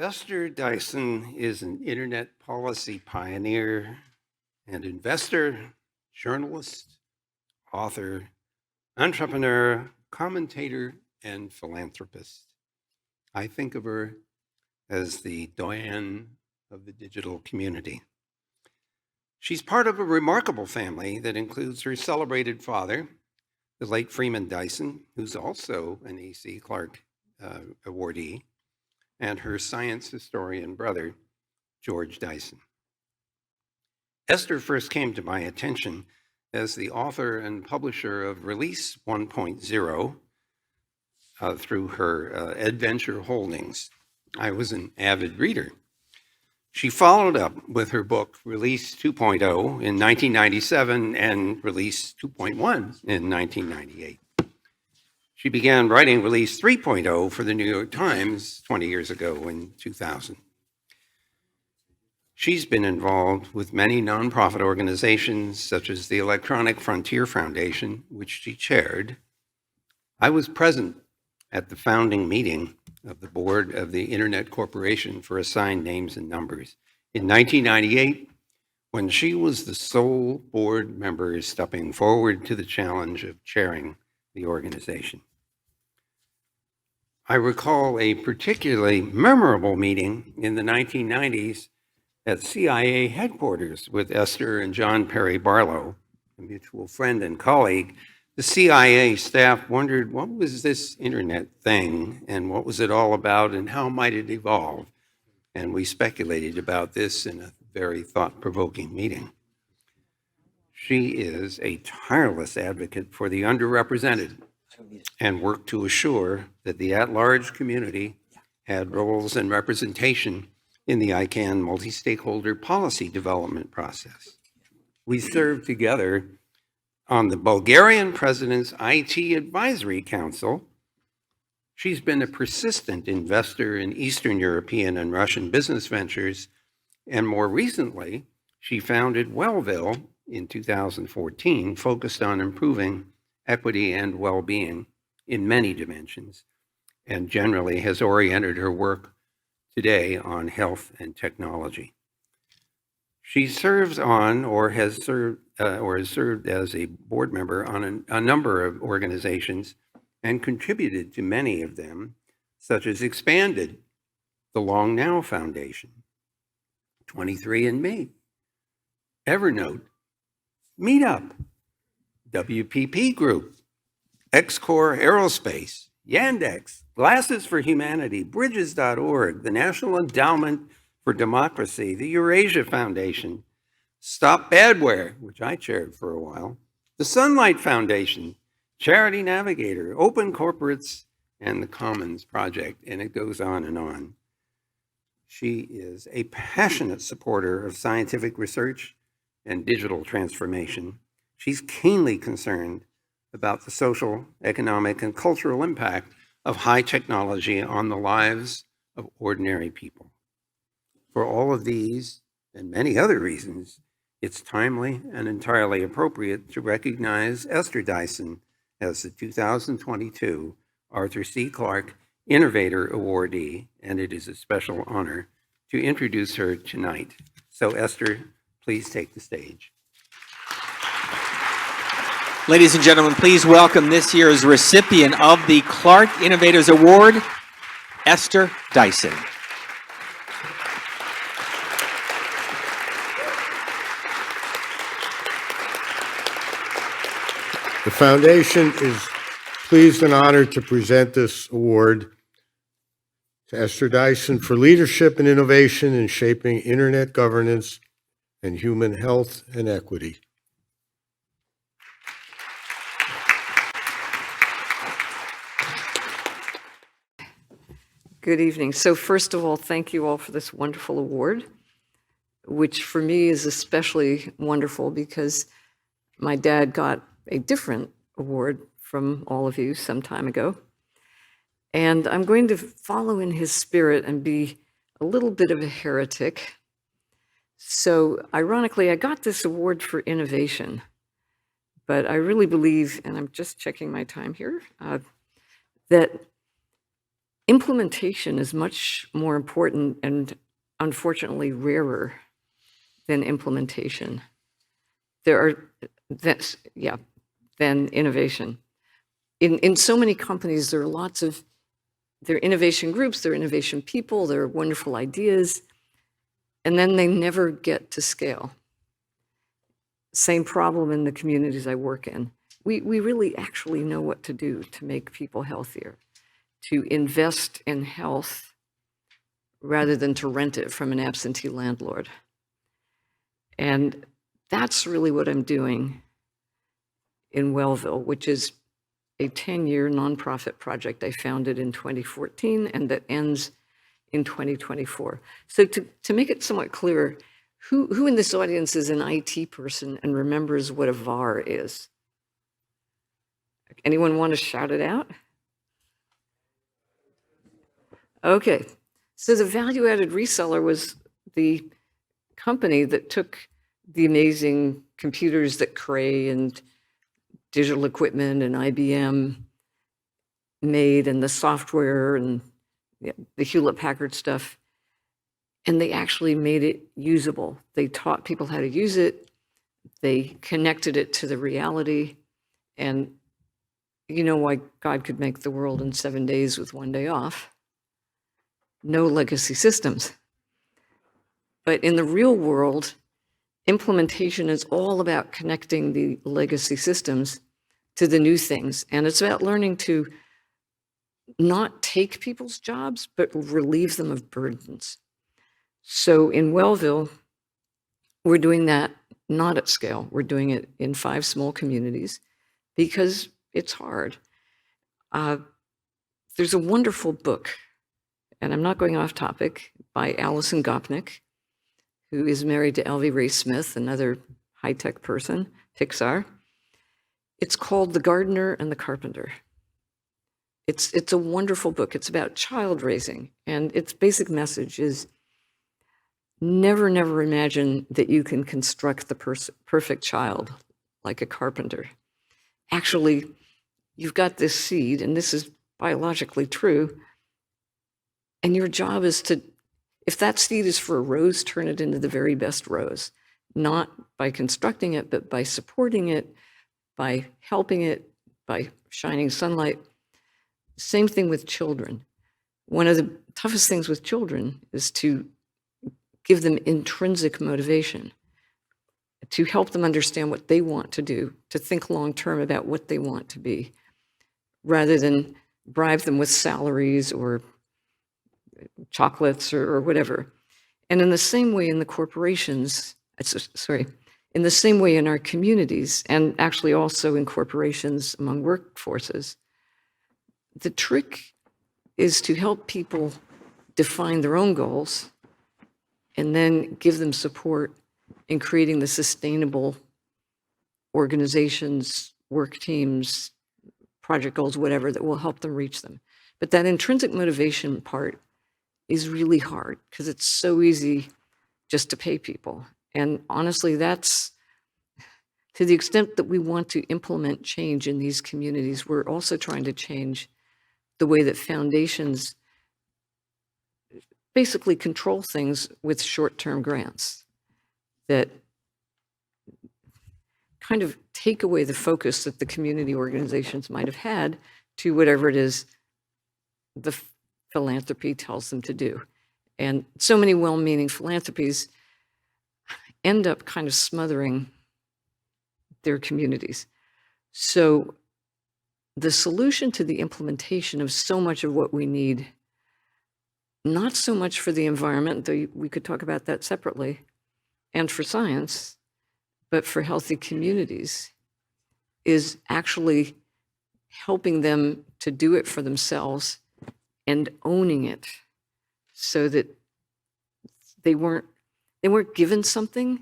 Esther Dyson is an internet policy pioneer and investor, journalist, author, entrepreneur, commentator, and philanthropist. I think of her as the doyen of the digital community. She's part of a remarkable family that includes her celebrated father, the late Freeman Dyson, who's also an A.C. Clarke awardee, and her science historian brother, George Dyson. Esther first came to my attention as the author and publisher of Release 1.0 through her Adventure Holdings. I was an avid reader. She followed up with her book, Release 2.0 in 1997 and Release 2.1 in 1998. She began writing Release 3.0 for the New York Times 20 years ago in 2000. She's been involved with many nonprofit organizations, such as the Electronic Frontier Foundation, which she chaired. I was present at the founding meeting of the board of the Internet Corporation for Assigned Names and Numbers in 1998, when she was the sole board member stepping forward to the challenge of chairing the organization. I recall a particularly memorable meeting in the 1990s at CIA headquarters with Esther and John Perry Barlow, a mutual friend and colleague. The CIA staff wondered, what was this internet thing and what was it all about and how might it evolve? And we speculated about this in a very thought-provoking meeting. She is a tireless advocate for the underrepresented and worked to assure that the at-large community had roles and representation in the ICANN multi-stakeholder policy development process. We served together on the Bulgarian President's IT Advisory Council. She's been a persistent investor in Eastern European and Russian business ventures, and more recently, she founded Wellville in 2014, focused on improving equity and well-being in many dimensions, and generally has oriented her work today on health and technology. She serves on or has served as a board member on a number of organizations and contributed to many of them, such as Expanded, the Long Now Foundation, 23andMe, Evernote, Meetup, WPP Group, Xcore Aerospace, Yandex, Glasses for Humanity, Bridges.org, the National Endowment for Democracy, the Eurasia Foundation, Stop Badware, which I chaired for a while, the Sunlight Foundation, Charity Navigator, Open Corporates, and the Commons Project, and it goes on and on. She is a passionate supporter of scientific research and digital transformation. She's keenly concerned about the social, economic, and cultural impact of high technology on the lives of ordinary people. For all of these and many other reasons, it's timely and entirely appropriate to recognize Esther Dyson as the 2022 Arthur C. Clarke Innovator Awardee, and it is a special honor to introduce her tonight. So Esther, please take the stage. Ladies and gentlemen, please welcome this year's recipient of the Clarke Innovators Award, Esther Dyson. The foundation is pleased and honored to present this award to Esther Dyson for leadership and innovation in shaping internet governance and human health and equity. Good evening. So first of all, thank you all for this wonderful award, which for me is especially wonderful because my dad got a different award from all of you some time ago. And I'm going to follow in his spirit and be a little bit of a heretic. So ironically, I got this award for innovation, but I really believe, and I'm just checking my time here, that Implementation is much more important and unfortunately rarer than implementation. Than innovation. In so many companies, there are there are innovation groups, there are innovation people, there are wonderful ideas, and then they never get to scale. Same problem in the communities I work in. We really actually know what to do to make people healthier, to invest in health rather than to rent it from an absentee landlord. And that's really what I'm doing in Wellville, which is a 10-year nonprofit project I founded in 2014 and that ends in 2024. So to make it somewhat clearer, who in this audience is an IT person and remembers what a VAR is? Anyone want to shout it out? Okay, so the value-added reseller was the company that took the amazing computers that Cray and Digital Equipment and IBM made, and the software and the Hewlett-Packard stuff, and they actually made it usable. They taught people how to use it. They connected it to the reality. And you know why God could make the world in 7 days with 1 day off? No legacy systems. But in the real world, implementation is all about connecting the legacy systems to the new things. And it's about learning to not take people's jobs, but relieve them of burdens. So in Wellville, we're doing that not at scale. We're doing it in 5 small communities because it's hard. There's a wonderful book, and I'm not going off topic, by Alison Gopnik, who is married to Elvie Ray Smith, another high-tech person, Pixar. It's called The Gardener and the Carpenter. It's a wonderful book. It's about child raising, and its basic message is never imagine that you can construct the perfect child like a carpenter. Actually, you've got this seed, and this is biologically true, and your job is to, if that seed is for a rose, turn it into the very best rose, not by constructing it, but by supporting it, by helping it, by shining sunlight. Same thing with children. One of the toughest things with children is to give them intrinsic motivation, to help them understand what they want to do, to think long-term about what they want to be, rather than bribe them with salaries or chocolates or whatever. And in the same way in the corporations, in the same way in our communities, and actually also in corporations among workforces, the trick is to help people define their own goals and then give them support in creating the sustainable organizations, work teams, project goals, whatever, that will help them reach them. But that intrinsic motivation part is really hard because it's so easy just to pay people. And honestly, that's, to the extent that we want to implement change in these communities, we're also trying to change the way that foundations basically control things with short-term grants that kind of take away the focus that the community organizations might have had to whatever it is the philanthropy tells them to do. And so many well-meaning philanthropies end up kind of smothering their communities. So the solution to the implementation of so much of what we need, not so much for the environment, though we could talk about that separately, and for science, but for healthy communities, is actually helping them to do it for themselves and owning it so that they weren't given something,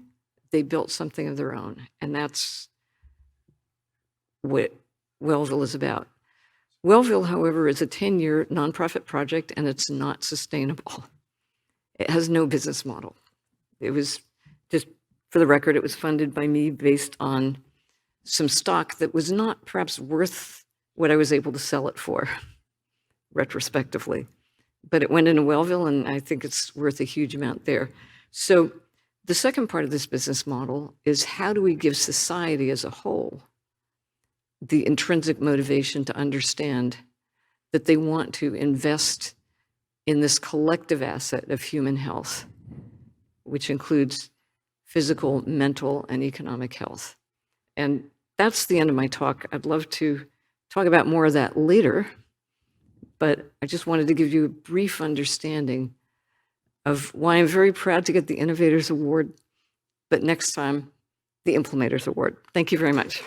they built something of their own. And that's what Wellville is about. Wellville, however, is a 10-year nonprofit project, and it's not sustainable. It has no business model. It was, just for the record, it was funded by me based on some stock that was not perhaps worth what I was able to sell it for, retrospectively. but it went into Wellville, and I think it's worth a huge amount there. So the second part of this business model is how do we give society as a whole the intrinsic motivation to understand that they want to invest in this collective asset of human health, which includes physical, mental, and economic health. And that's the end of my talk. I'd love to talk about more of that later, but I just wanted to give you a brief understanding of why I'm very proud to get the Innovators Award, but next time, the Implementors Award. Thank you very much.